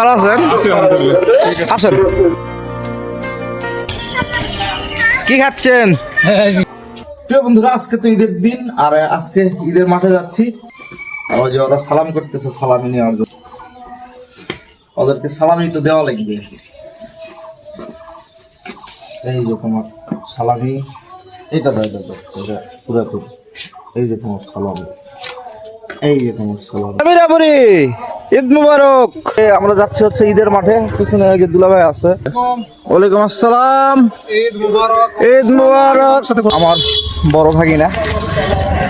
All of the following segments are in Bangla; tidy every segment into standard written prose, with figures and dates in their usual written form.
ভালো আছেন? আসেন। কি খাচ্ছেন? প্রিয় বন্ধুরা, আজকে তো ঈদের দিন, আর আজকে ঈদের মাঠে যাচ্ছি। আর যে ওরা সালাম করতেছে, সালামি নেওয়ার জন্য ওদেরকে সালামি তো দেওয়া লাগবে। এই যে তোমার সালামি, এটা দাও, এটা পুরাতন। এই যে তোমার সালামি, এই যে তোমার সালামি। আমিরাপুরি ঈদ মুবারক। আমরা যাচ্ছি হচ্ছে ঈদের মাঠে। পিছনে যে দুলাভাই আছে। ওয়ালাইকুম আসসালাম, ঈদ মুবারক। ঈদ মুবারক। আমার বড় ভাগিনা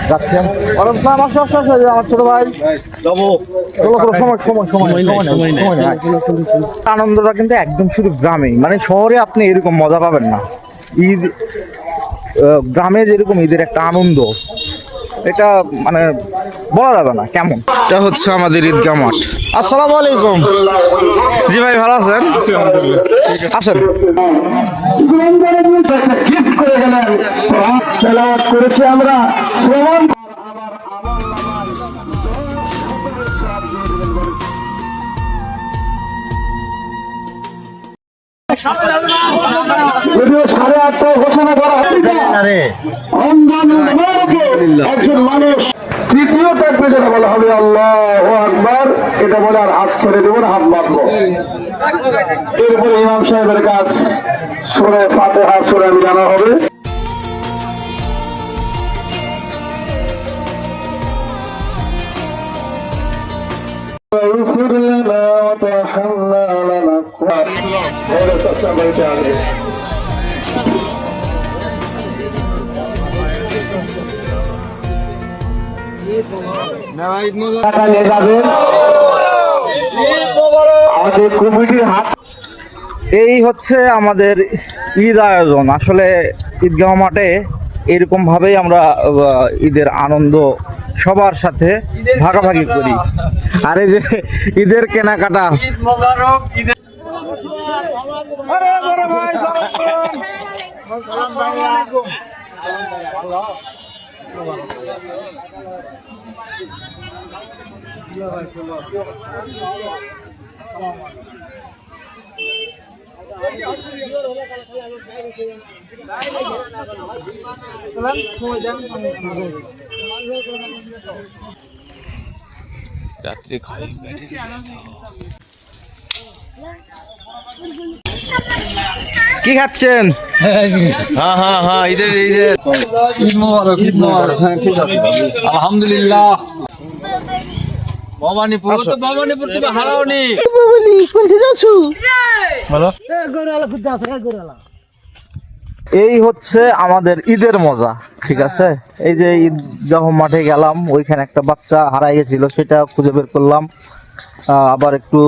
যাচ্ছেন। আমার ছোট ভাই যাবো। আনন্দটা কিন্তু একদম শুধু গ্রামেই, মানে শহরে আপনি এরকম মজা পাবেন না। ঈদ গ্রামে যেরকম ঈদের একটা আনন্দ, এটা মানে বলা যাবে না কেমন। এটা হচ্ছে আমাদের ঈদগাহ মাঠ। আসসালামু আলাইকুম। জি ভাই, ভালো আছেন? আসেন। করেছি আমরা শ্রবণ যদিও 8:30 ঘোষণা করা হয়েছে, একজন মানুষ তৃতীয় তাকবীর যেটা বলা হবে আল্লাহু আকবার, এটা বলে আর হাত ছেড়ে দেবো না, হাত বাঁধবো। এরপরে ইমাম সাহেবের কাজ সূরা ফাতিহা সূরা মিলানো হবে। اغفر لنا وترحمنا لنكن هذا تصبيت عليه আমাদের কমিটির হাত। এই হচ্ছে আমাদের ঈদ আয়োজন। আসলে ঈদগাহ মাঠে এরকম ভাবেই আমরা ঈদের আনন্দ সবার সাথে ভাগাভাগি করি। আর এই যে ঈদের কেনাকাটা, রাত্রে খাই কি খাচ্ছেন? হ্যাঁ ঈদের ঈদ মুবারক, ঈদ মুবারক। হ্যাঁ, ঠিক আছে, আলহামদুলিল্লাহ। ভবানীপুর তো ভবানীপুর তুমি হারাওনি। এই হচ্ছে আমাদের ঈদের মজা, ঠিক আছে। এই যে ঈদগাহ মাঠে গেলাম, ওইখানে একটা বাচ্চা হারাই গেছিল, সেটা খুঁজে বের করলাম। আবার একটু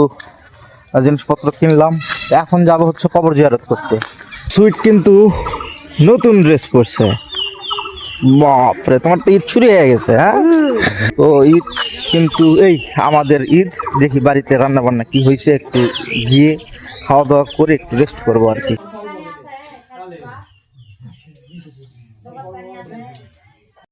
জিনিসপত্র কিনলাম। এখন যাব হচ্ছে কবর জিয়ারত করতে। সুইট কিন্তু নতুন ড্রেস পরছে। বাপরে, তোমার তো ঈদ শুরু হয়ে গেছে। হ্যাঁ, তো ঈদ কিন্তু এই আমাদের ঈদ। দেখি বাড়িতে রান্না বান্না কি হয়েছে, একটু গিয়ে খাওয়া দাওয়া করে একটু রেস্ট করবো আর কি।